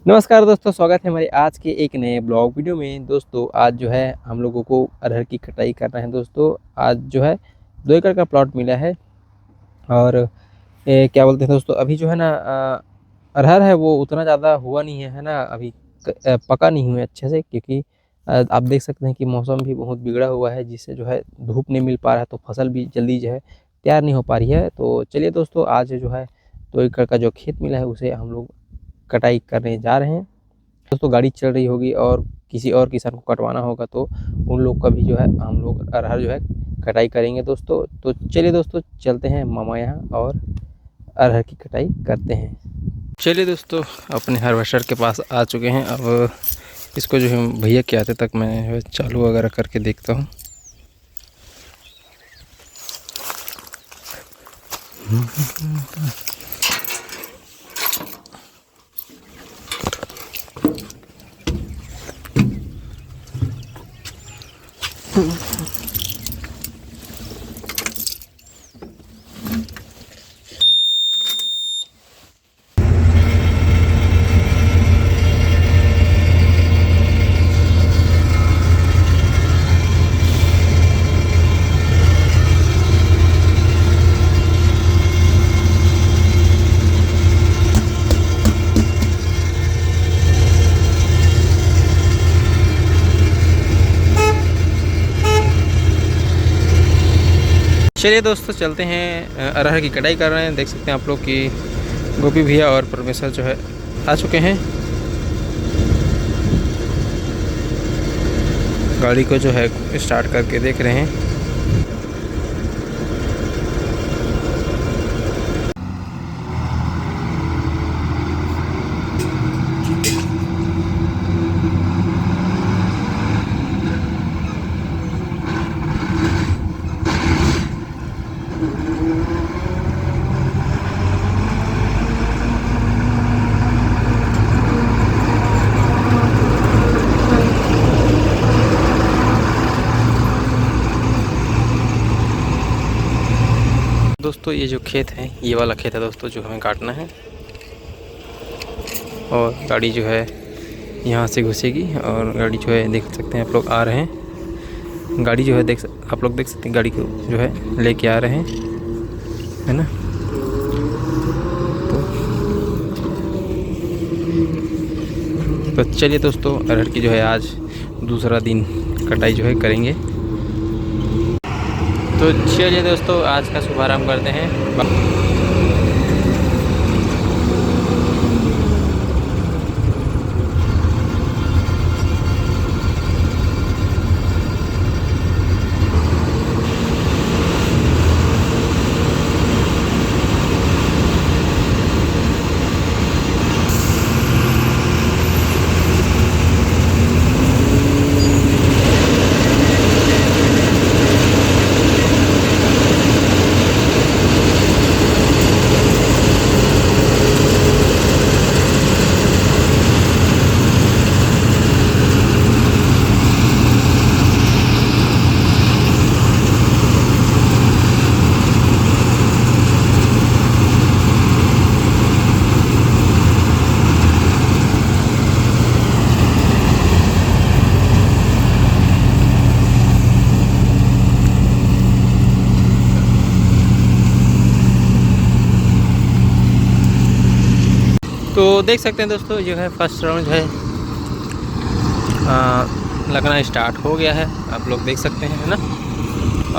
नमस्कार दोस्तों, स्वागत है हमारे आज के एक नए ब्लॉग वीडियो में। दोस्तों आज जो है हम लोगों को अरहर की कटाई करना है। दोस्तों आज जो है 2 एकड़ का प्लॉट मिला है और क्या बोलते हैं दोस्तों, अभी जो है ना अरहर है वो उतना ज़्यादा हुआ नहीं है ना, अभी पका नहीं हुए अच्छे से, क्योंकि आप देख सकते हैं कि मौसम भी बहुत बिगड़ा हुआ है, जिससे जो है धूप नहीं मिल पा रहा है, तो फसल भी जल्दी जो है तैयार नहीं हो पा रही है। तो चलिए दोस्तों, आज जो है 2 एकड़ का जो खेत मिला है उसे हम लोग कटाई करने जा रहे हैं। दोस्तों गाड़ी चल रही होगी और किसी और किसान को कटवाना होगा तो उन लोग का भी जो है हम लोग अरहर जो है कटाई करेंगे दोस्तों। तो चलिए दोस्तों, चलते हैं मामा यहाँ और अरहर की कटाई करते हैं। चलिए दोस्तों, अपने हार्वेस्टर के पास आ चुके हैं। अब इसको जो है भैया के आते तक मैं जो है चालू वगैरह करके देखता हूँ। चलिए दोस्तों, चलते हैं। अरहर की कटाई कर रहे हैं। देख सकते हैं आप लोग कि गोपी भैया और परमेश्वर जो है आ चुके हैं। गाड़ी को जो है स्टार्ट करके देख रहे हैं। दोस्तों ये जो खेत है, ये वाला खेत है दोस्तों, जो हमें काटना है। और गाड़ी जो है यहाँ से घुसेगी और गाड़ी जो है देख सकते हैं आप लोग आ रहे हैं। गाड़ी जो है आप लोग देख सकते हैं, गाड़ी को जो है लेके आ रहे हैं, है ना। तो चलिए दोस्तों, अरहर की जो है आज दूसरा दिन कटाई जो है करेंगे। तो चलिए दोस्तों, आज का शुभारंभ करते हैं। तो देख सकते हैं दोस्तों, जो है फर्स्ट राउंड जो है लगना स्टार्ट हो गया है, आप लोग देख सकते हैं, है ना।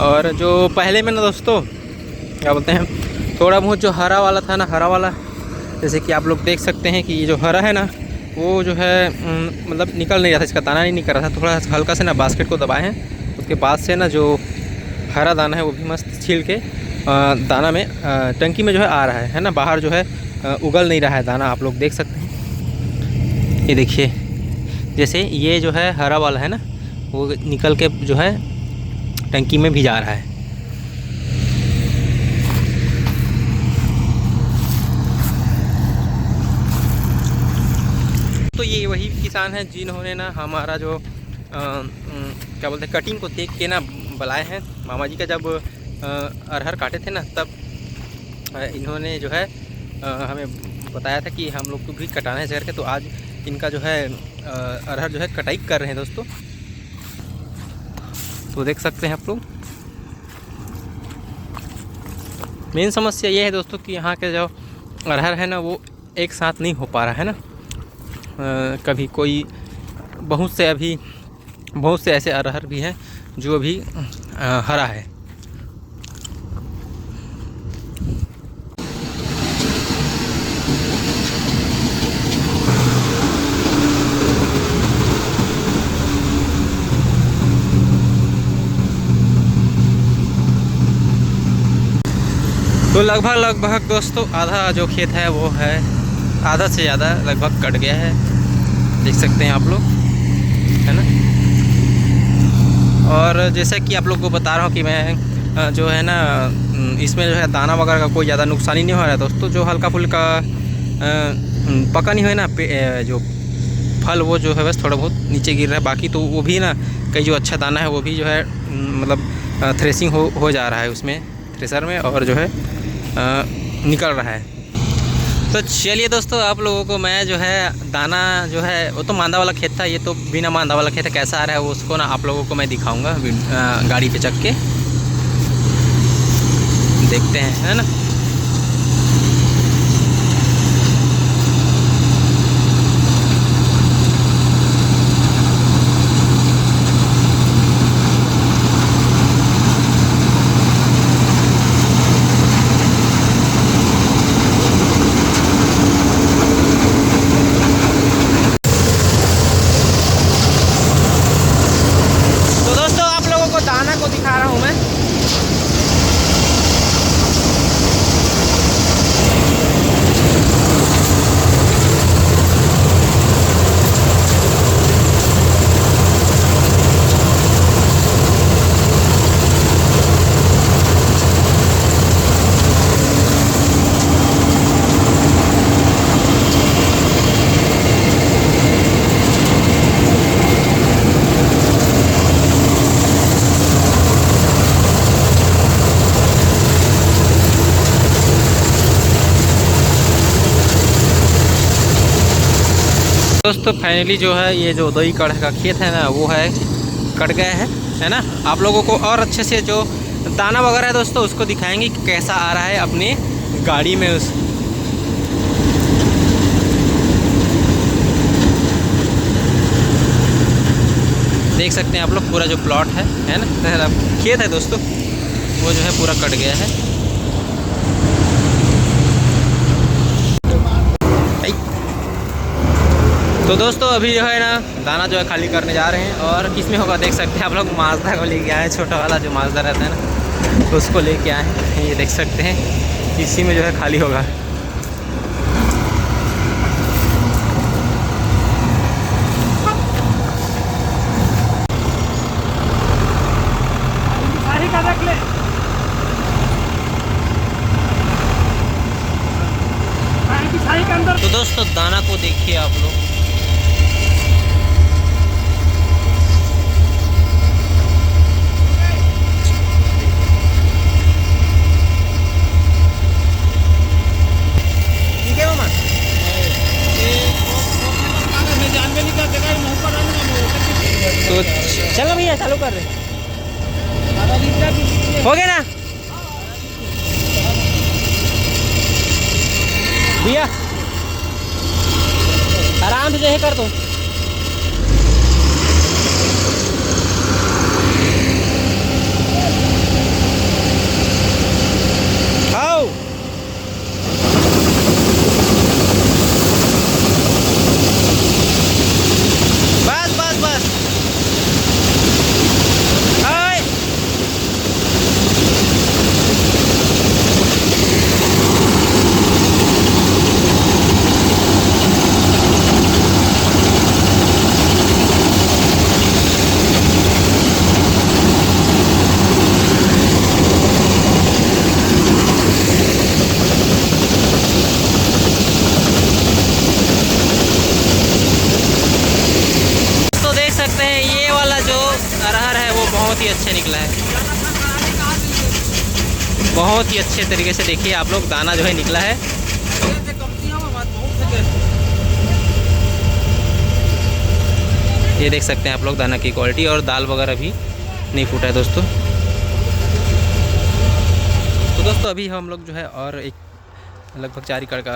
और जो पहले में ना दोस्तों, क्या बोलते हैं, थोड़ा बहुत जो हरा वाला था ना, हरा वाला, जैसे कि आप लोग देख सकते हैं कि ये जो हरा है ना, वो जो है मतलब निकल नहीं रहा था, इसका दाना नहीं निकल रहा था। थोड़ा हल्का से ना बास्केट को दबाए हैं, उसके बाद से ना जो हरा दाना है वो भी मस्त छील के दाना में टंकी में जो है आ रहा है ना। बाहर जो है उगल नहीं रहा है दाना, आप लोग देख सकते हैं। ये देखिए, जैसे ये जो है हरा वाला है ना, वो निकल के जो है टंकी में भी जा रहा है। तो ये वही किसान है जिन्होंने ना हमारा जो क्या बोलते हैं, कटिंग को देख के ना बुलाए हैं। मामा जी का जब अरहर काटे थे ना, तब इन्होंने जो है हमें बताया था कि हम लोग को भी कटाना है करके। तो आज इनका जो है अरहर जो है कटाई कर रहे हैं दोस्तों। तो देख सकते हैं आप लोग। मेन समस्या ये है दोस्तों कि यहाँ के जो अरहर है ना वो एक साथ नहीं हो पा रहा है ना। कभी कोई बहुत से ऐसे अरहर भी हैं जो अभी हरा है। तो लगभग दोस्तों आधा जो खेत है वो है, आधा से ज़्यादा लगभग कट गया है, देख सकते हैं आप लोग, है ना। और जैसा कि आप लोग को बता रहा हूँ कि मैं जो है ना इसमें जो है दाना वगैरह का कोई ज़्यादा नुकसानी नहीं हो रहा है दोस्तों। जो हल्का फुल्का पका नहीं है ना जो फल वो जो है बस थोड़ा बहुत नीचे गिर रहा है, बाकी तो वो भी ना कई जो अच्छा दाना है वो भी जो है मतलब थ्रेसिंग हो जा रहा है उसमें थ्रेसर में, और जो है निकल रहा है। तो चलिए दोस्तों, आप लोगों को मैं जो है दाना जो है वो तो मांदा वाला खेत था, ये तो बिना मांदा वाला खेत है, कैसा आ रहा है वो उसको ना आप लोगों को मैं दिखाऊंगा गाड़ी पे चक के, देखते हैं, है ना। दाना को दिखा रहा हूँ मैं। दोस्तों फाइनली जो है ये जो 2 एकड़ का खेत है ना वो है कट गया है ना। आप लोगों को और अच्छे से जो दाना वगैरह है दोस्तों उसको दिखाएंगे कि कैसा आ रहा है अपने गाड़ी में उस देख सकते हैं आप लोग पूरा जो प्लॉट है ना, खेत है दोस्तों, वो जो है पूरा कट गया है। तो दोस्तों अभी जो है ना दाना जो है खाली करने जा रहे हैं, और किस में होगा देख सकते हैं आप लोग, माजदा को लेके आए, छोटा वाला जो माजदा रहता है ना उसको लेके आए हैं, ये देख सकते हैं इसी में जो है खाली होगा। तो दोस्तों दाना को देखिए आप लोग, तो चलो भैया चालू कर रहे हो गया ना भैया, आराम से जो है कर दो। आओ बस बस बस हाय। बहुत ही अच्छे निकला है, बहुत ही अच्छे तरीके से देखिए आप लोग दाना जो है निकला है। ये देख सकते हैं आप लोग दाना की क्वालिटी, और दाल वगैरह भी नहीं फूटा है दोस्तों। तो दोस्तों अभी हम लोग जो है और एक लगभग 4 एकड़ का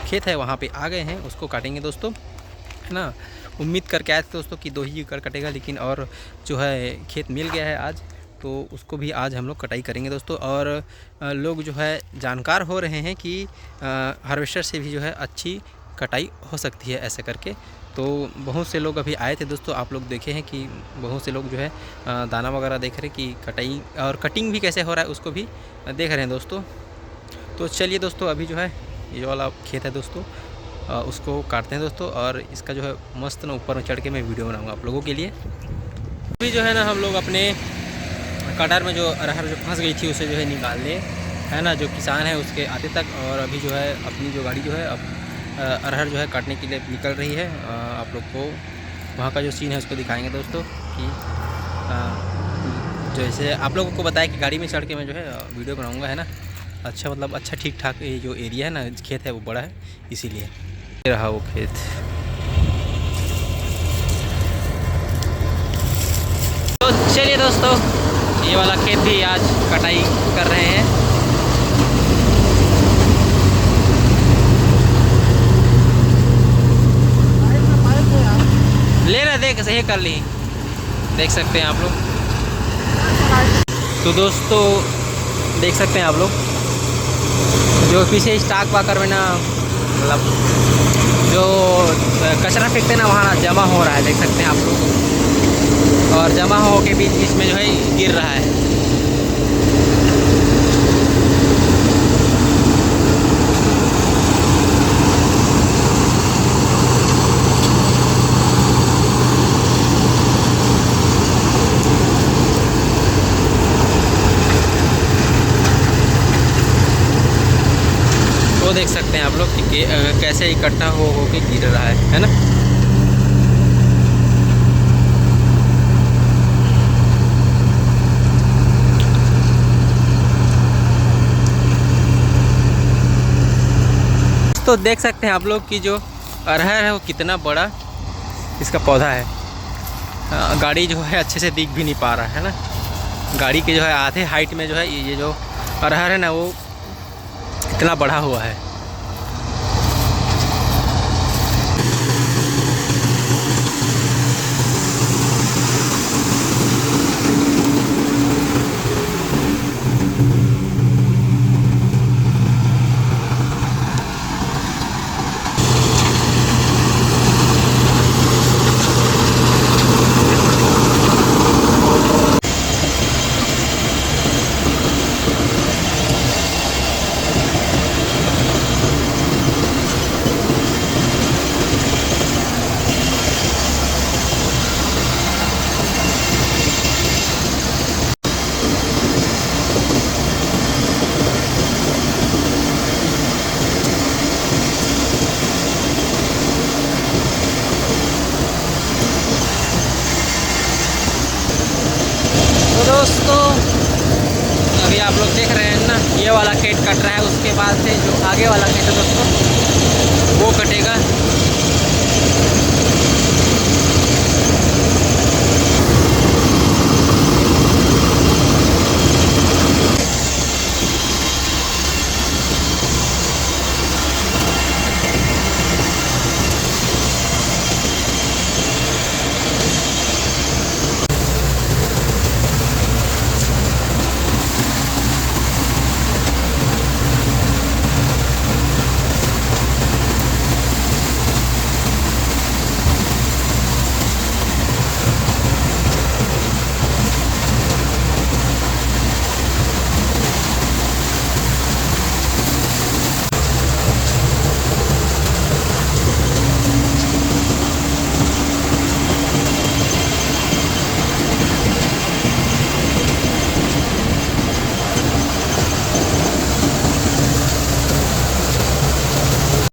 खेत है, वहाँ पे आ गए हैं, उसको काटेंगे दोस्तों, है ना। उम्मीद करके आए थे दोस्तों कि 2 ही एकड़ कटेगा, लेकिन और जो है खेत मिल गया है आज, तो उसको भी आज हम लोग कटाई करेंगे दोस्तों। और लोग जो है जानकार हो रहे हैं कि हार्वेस्टर से भी जो है अच्छी कटाई हो सकती है ऐसे करके। तो बहुत से लोग अभी आए थे दोस्तों, आप लोग देखे हैं कि बहुत से लोग जो है दाना वगैरह देख रहे हैं कि कटाई और कटिंग भी कैसे हो रहा है उसको भी देख रहे हैं दोस्तों। तो चलिए दोस्तों, अभी जो है ये वाला खेत है दोस्तों, उसको काटते हैं दोस्तों, और इसका जो है मस्त ना ऊपर चढ़ के मैं वीडियो बनाऊंगा आप लोगों के लिए। अभी जो है ना हम लोग अपने कटर में जो अरहर जो फंस गई थी उसे जो है निकाल ले, है ना, जो किसान है उसके आते तक। और अभी जो है अपनी जो गाड़ी जो है अब अरहर जो है काटने के लिए निकल रही है। आप लोग को वहाँ का जो सीन है उसको दिखाएंगे दोस्तों, कि जैसे आप लोगों को बताया कि गाड़ी में चढ़ के मैं जो है वीडियो बनाऊँगा, है ना। अच्छा, मतलब अच्छा ठीक ठाक ये जो एरिया है ना, खेत है वो बड़ा है, इसीलिए रहा वो खेत। तो चलिए दोस्तों, ये वाला खेत भी आज कटाई कर रहे हैं। ले रहे, देख सही कर ली, देख सकते हैं आप लोग। तो दोस्तों देख सकते हैं आप लोग, जो पीछे स्टॉक वाकर में ना, मतलब जो कचरा फेंकते ना वहाँ जमा हो रहा है, देख सकते हैं आप लोग। और जमा हो के बीच बीच में जो है गिर रहा है। तो देख सकते हैं आप लोग कि कैसे इकट्ठा हो के गिर रहा है ना। तो देख सकते हैं आप लोग कि जो अरहर है वो कितना बड़ा इसका पौधा है। गाड़ी जो है अच्छे से दिख भी नहीं पा रहा है ना। गाड़ी के जो है आधे हाइट में जो है ये जो अरहर है ना वो इतना बढ़ा हुआ है। दोस्तों अभी आप लोग देख रहे हैं ना, ये वाला खेत कट रहा है, उसके बाद से जो आगे वाला खेत है दोस्तों वो कटेगा।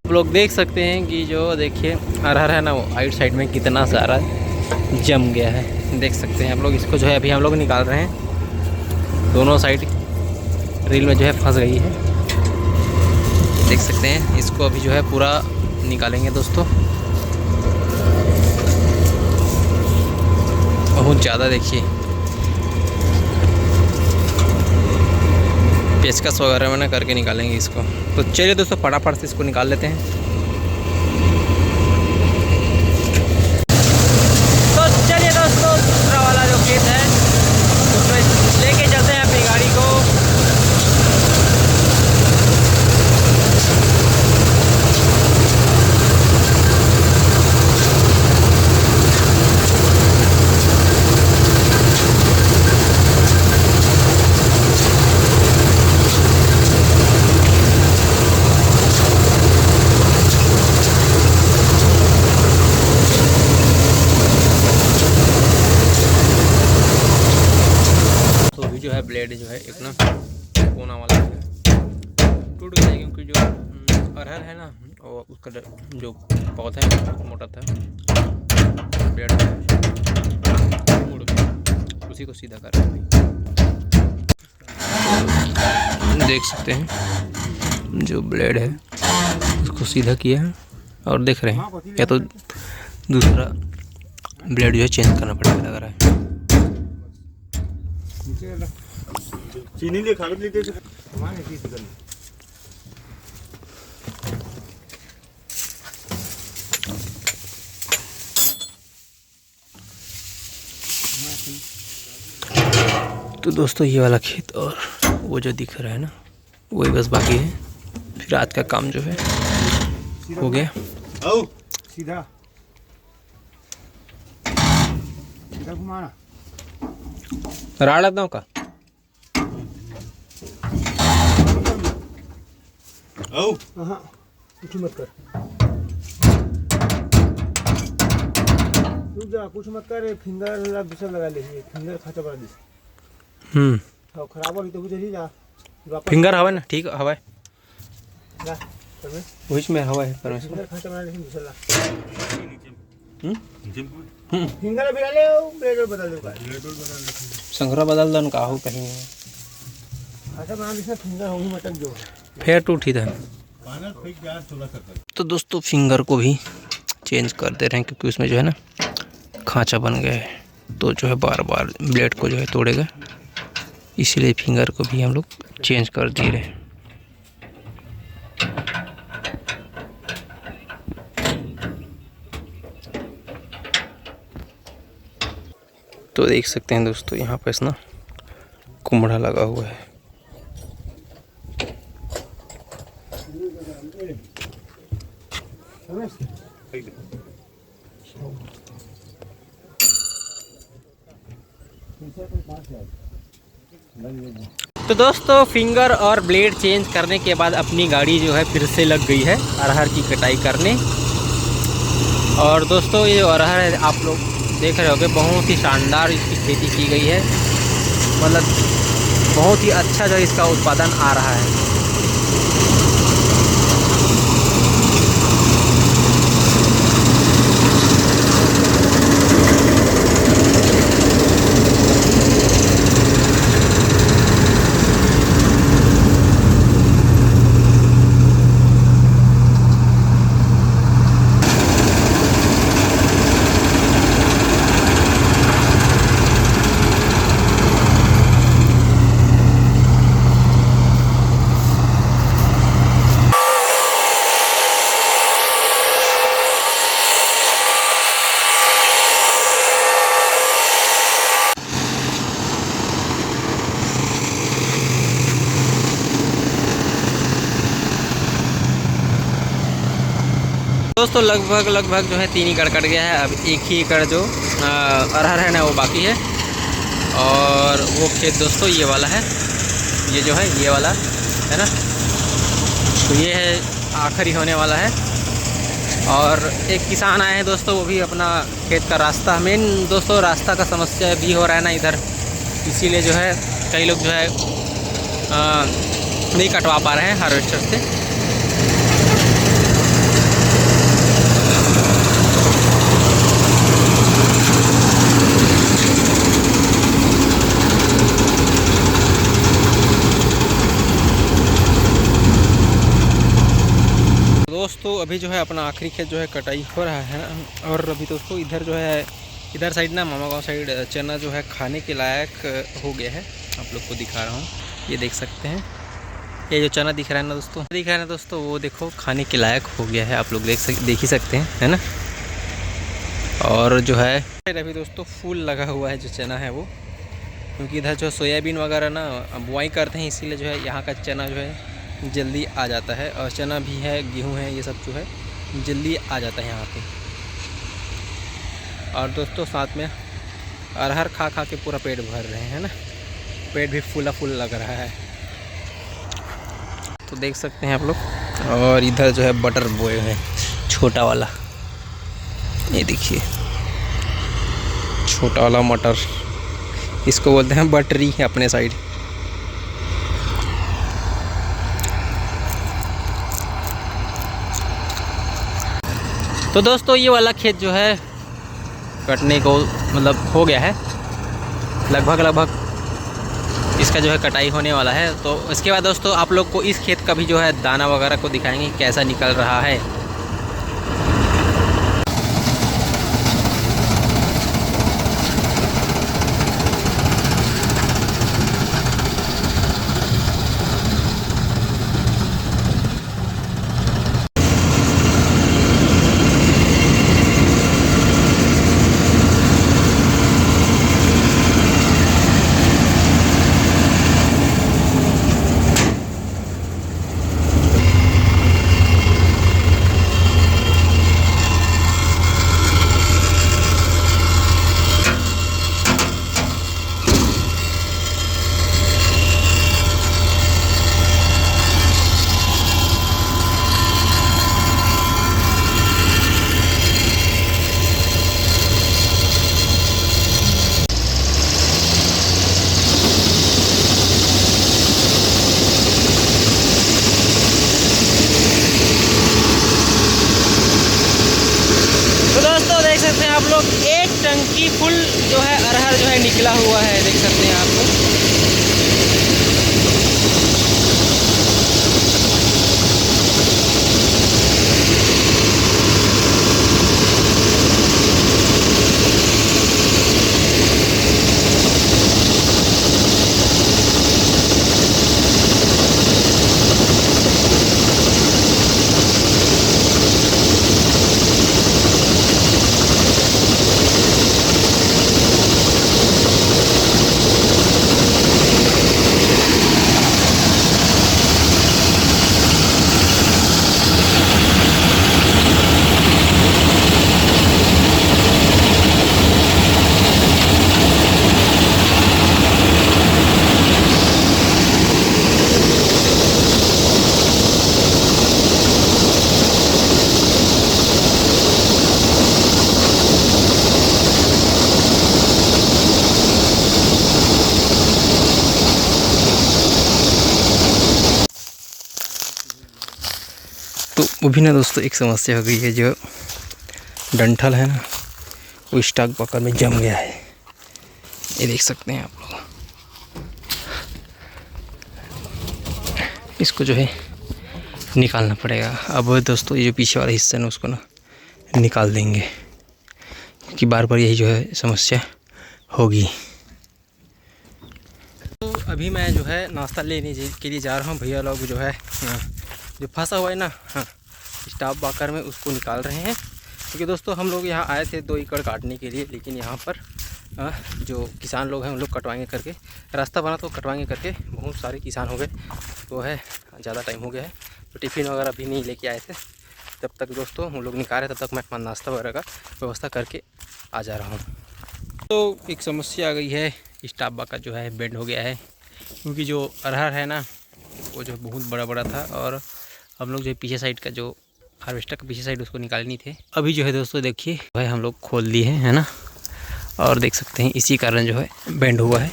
आप लोग देख सकते हैं कि जो देखिए अरहर है ना वो आइट साइड में कितना सारा जम गया है। देख सकते हैं आप लोग, इसको जो है अभी हम लोग निकाल रहे हैं। दोनों साइड रील में जो है फंस गई है, देख सकते हैं। इसको अभी जो है पूरा निकालेंगे दोस्तों। बहुत ज़्यादा देखिए पेचकस वगैरह में ना करके निकालेंगे इसको। तो चलिए दोस्तों फटाफट से इसको निकाल लेते हैं। तो चलिए दोस्तों दूसरा वाला जो खेत है उसमें लेके चलते हैं अपनी गाड़ी को। जो है ब्लेड जो है एक ना कोना वाला टूट गया है, क्योंकि जो अरहर है ना वो उसका जो पौधा है मोटा था, ब्लेड उड़ गया, उसी को सीधा कर रहे हैं। देख सकते हैं जो ब्लेड है उसको सीधा किया है और देख रहे हैं या तो दूसरा ब्लेड जो है चेंज करना पड़ेगा लग रहा है। चीनी ले खागत लेते थे हमारे की कर तो दोस्तों ये वाला खेत और वो जो दिख रहा है ना वही बस बाकी है, फिर आज का काम जो है हो गया। आओ सीधा सीधा घुमाना राड़ा दाव का आओ हाँ कुछ मत कर, रुक जा कुछ मत कर, फिंगर दूसरा लगा ले, फिंगर खाचा बड़ा दिस खराब हो तो कुछ नहीं जा फिंगर हवा ना ठीक हवा है जा वही में हवा है परमेश्वर फिंगर खाचा बड़ा ले दूसरा फिंगर भी ले ब्लेड बदल दो, ब्लेड बदल संघरा बदल दन का हो कहीं खाचा बना दिस फिंगर हो ही मटक जो फिर टूटी था। तो दोस्तों फिंगर को भी चेंज कर दे रहे हैं क्योंकि उसमें जो है ना खांचा बन गया है, तो जो है बार बार ब्लेड को जो है तोड़ेगा, इसीलिए फिंगर को भी हम लोग चेंज कर दे रहे हैं। तो देख सकते हैं दोस्तों यहाँ पर ना कुम्हड़ा लगा हुआ है। तो दोस्तों फिंगर और ब्लेड चेंज करने के बाद अपनी गाड़ी जो है फिर से लग गई है अरहर की कटाई करने। और दोस्तों ये जो अरहर है आप लोग देख रहे होंगे बहुत ही शानदार इसकी खेती की गई है, मतलब बहुत ही अच्छा जो इसका उत्पादन आ रहा है। दोस्तों लगभग जो है 3 एकड़ कट गया है, अब 1 ही एकड़ जो अरहर है ना वो बाकी है। और वो खेत दोस्तों ये वाला है, ये जो है ये वाला है ना, तो ये है आखिरी होने वाला है। और एक किसान आए हैं दोस्तों, वो भी अपना खेत का रास्ता, मेन दोस्तों रास्ता का समस्या भी हो रहा है ना इधर, इसीलिए जो है कई लोग जो है नहीं कटवा पा रहे हैं हार्वेस्टर से। दोस्तों अभी जो है अपना आखिरी खेत जो है कटाई हो रहा है, और अभी दोस्तों इधर जो है इधर साइड ना मामा गाँव साइड चना जो है खाने के लायक हो गया है। आप लोग को दिखा रहा हूँ, ये देख सकते हैं। ये जो चना दिख रहा है ना दोस्तों, वो देखो खाने के लायक हो गया है। आप लोग देख ही सकते हैं, है ना। और जो है अभी दोस्तों फूल लगा हुआ है जो चना है वो, क्योंकि इधर जो सोयाबीन वगैरह ना बुआई करते हैं, इसीलिए जो है यहाँ का चना जो है जल्दी आ जाता है। और चना भी है, गेहूँ है, ये सब जो है जल्दी आ जाता है यहाँ पे। और दोस्तों साथ में अरहर खा खा के पूरा पेट भर रहे हैं ना, पेट भी फूला फूल लग रहा है, तो देख सकते हैं आप लोग। और इधर जो है बटर बोए हैं छोटा वाला, ये देखिए छोटा वाला मटर, इसको बोलते हैं बटरी अपने साइड। तो दोस्तों ये वाला खेत जो है कटने को मतलब हो गया है, लगभग इसका जो है कटाई होने वाला है। तो इसके बाद दोस्तों आप लोग को इस खेत का भी जो है दाना वगैरह को दिखाएंगे कैसा निकल रहा है। आप लोग एक टंकी फुल जो है अरहर जो है निकला हुआ है, देख सकते हैं आप लोग। तो वो भी ना दोस्तों एक समस्या हो गई है, जो डंठल है ना वो स्टॉक पकड़ में जम गया है, ये देख सकते हैं आप लोग। इसको जो है निकालना पड़ेगा। अब दोस्तों ये जो पीछे वाला हिस्सा है ना उसको ना निकाल देंगे, क्योंकि बार बार यही जो है समस्या होगी। तो अभी मैं जो है नाश्ता लेने के लिए जा रहा हूँ। भैया लोग जो है जो फंसा हुआ है ना स्टॉप बाकर में, उसको निकाल रहे हैं। क्योंकि दोस्तों हम लोग यहाँ आए थे 2 एकड़ काटने के लिए, लेकिन यहाँ पर जो किसान लोग हैं उन लोग कटवाएंगे करके, रास्ता बना तो कटवाएंगे करके बहुत सारे किसान हो गए, तो है ज़्यादा टाइम हो गया है। तो टिफ़िन वगैरह भी नहीं लेके आए थे, तब तक दोस्तों हम लोग निकाल रहे, तब तक मैं अपना नाश्ता वगैरह का व्यवस्था करके आ जा रहा हूँ। तो एक समस्या आ गई है, स्टॉप बाकर जो है बेंड हो गया है, क्योंकि जो अरहर है ना वो जो बहुत बड़ा बड़ा था, और हम लोग जो पीछे साइड का जो हार्वेस्टर का पीछे साइड उसको निकाले नहीं थे। अभी जो है दोस्तों देखिए भाई हम लोग खोल दिए हैं, है ना, और देख सकते हैं इसी कारण जो है बेंड हुआ है।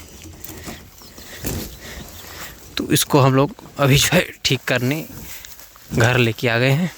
तो इसको हम लोग अभी जो है ठीक करने घर लेके आ गए हैं।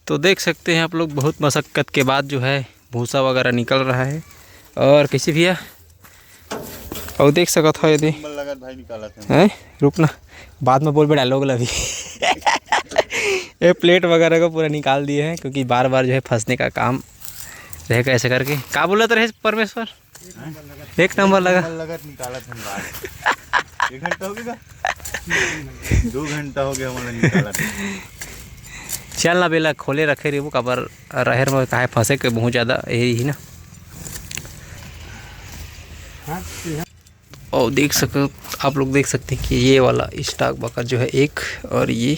तो देख सकते हैं आप लोग, बहुत मशक्क़त के बाद जो है भूसा वगैरह निकल रहा है। और कैसे भैया, और देख सकत हो यदि भाई निकाला था है, रुकना बाद में बोल पे डालोगे अभी। ये प्लेट वगैरह को पूरा निकाल दिए हैं, क्योंकि बार बार जो है फंसने का काम रहेगा ऐसे करके। का बोलत रहे परमेश्वर? एक नंबर लगा निकाला था। 1 घंटा हो गया, 2 घंटा हो गया हमारा निकाला था। चल ना बेला खोले रखे रे वो कबर रहर में काहे फंसे के बहुत ज़्यादा यही ना। और देख सको आप लोग, देख सकते हैं कि ये वाला स्टॉक बकर जो है एक, और ये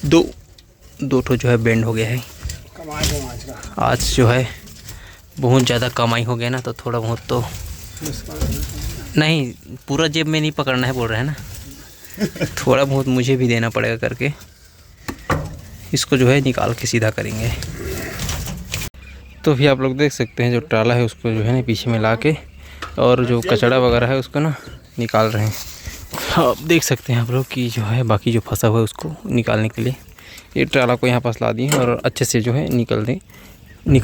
दो ठो जो है बेंड हो गया है। आज जो है बहुत ज़्यादा कमाई हो गया ना, तो थोड़ा बहुत तो नहीं, पूरा जेब में नहीं पकड़ना है बोल रहे हैं ना, थोड़ा बहुत मुझे भी देना पड़ेगा करके इसको जो है निकाल के सीधा करेंगे। तो भी आप लोग देख सकते हैं जो टाला है उसको जो है ना पीछे में ला के, और जो कचड़ा वगैरह है उसको ना निकाल रहे हैं। आप देख सकते हैं आप लोग कि जो है बाकी जो फंसा हुआ है उसको निकालने के लिए ये टाला को यहाँ पास ला दिए और अच्छे से जो है निकल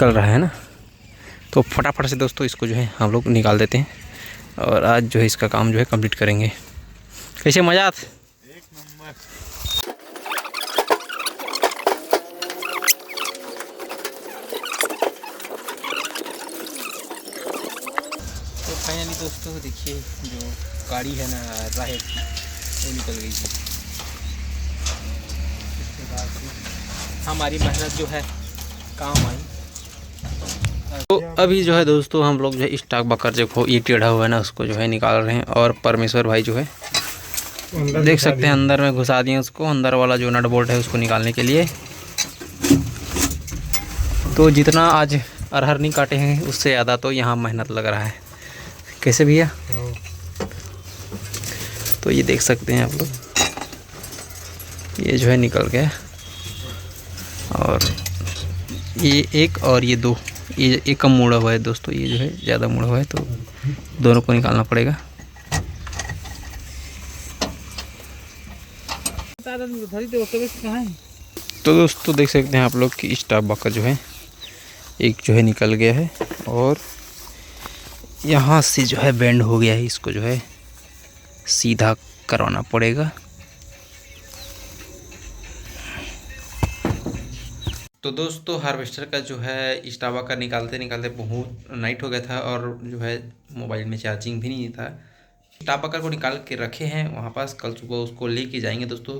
रहा है ना। तो फटाफट से दोस्तों इसको जो है हम लोग निकाल देते हैं, और आज जो है इसका काम जो है कंप्लीट करेंगे। कैसे मजा आता? एक नंबर। तो फाइनली दोस्तों देखिए जो गाड़ी है ना राहेर की, वो निकल गई है। इसके बाद हमारी मेहनत जो है काम आई। तो अभी जो है दोस्तों हम लोग जो है स्टॉक बकर जो ये टेढ़ा हुआ है ना उसको जो है निकाल रहे हैं, और परमेश्वर भाई जो है देख सकते हैं अंदर में घुसा दिए उसको, अंदर वाला जो नट बोल्ट है उसको निकालने के लिए। तो जितना आज अरहर नहीं काटे हैं उससे ज़्यादा तो यहाँ मेहनत लग रहा है। कैसे भैया? तो ये देख सकते हैं आप लोग, ये जो है निकल गया, और ये एक और ये दो, ये एक कम मुड़ा हुआ है दोस्तों, ये जो है ज़्यादा मुड़ा हुआ है, तो दोनों को निकालना पड़ेगा। तो दोस्तों देख सकते हैं आप लोग कि स्टॉक बकर जो है एक जो है निकल गया है, और यहाँ से जो है बेंड हो गया है, इसको जो है सीधा करवाना पड़ेगा। तो दोस्तों हार्वेस्टर का जो है स्टॉक बकर निकालते निकालते बहुत नाइट हो गया था, और जो है मोबाइल में चार्जिंग भी नहीं था। स्टॉक बकर को निकाल के रखे हैं वहाँ पास, कल सुबह उसको लेके जाएंगे दोस्तों।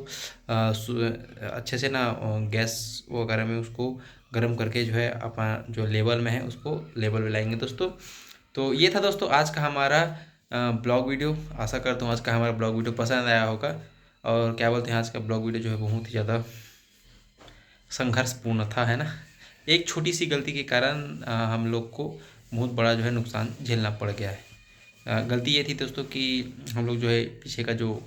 अच्छे से ना गैस वगैरह में उसको गर्म करके जो है अपना जो लेवल में है उसको लेवल में लाएंगे दोस्तों। तो ये था दोस्तों आज का हमारा ब्लॉग वीडियो। आशा करता हूँ आज का हमारा ब्लॉग वीडियो पसंद आया होगा। और क्या बोलते हैं, आज का ब्लॉग वीडियो जो है बहुत ही ज़्यादा संघर्षपूर्ण था, है ना। एक छोटी सी गलती के कारण हम लोग को बहुत बड़ा जो है नुकसान झेलना पड़ गया है। गलती ये थी दोस्तों कि हम लोग जो है पीछे का जो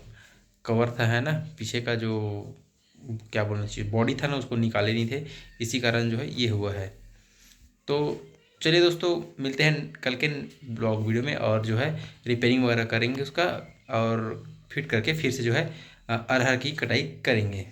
कवर था, है ना, पीछे का जो क्या बोलना चाहिए बॉडी था ना उसको निकाले नहीं थे, इसी कारण जो है ये हुआ है। तो चलिए दोस्तों मिलते हैं कल के ब्लॉग वीडियो में, और जो है रिपेयरिंग वगैरह करेंगे उसका, और फिट करके फिर से जो है अरहर की कटाई करेंगे।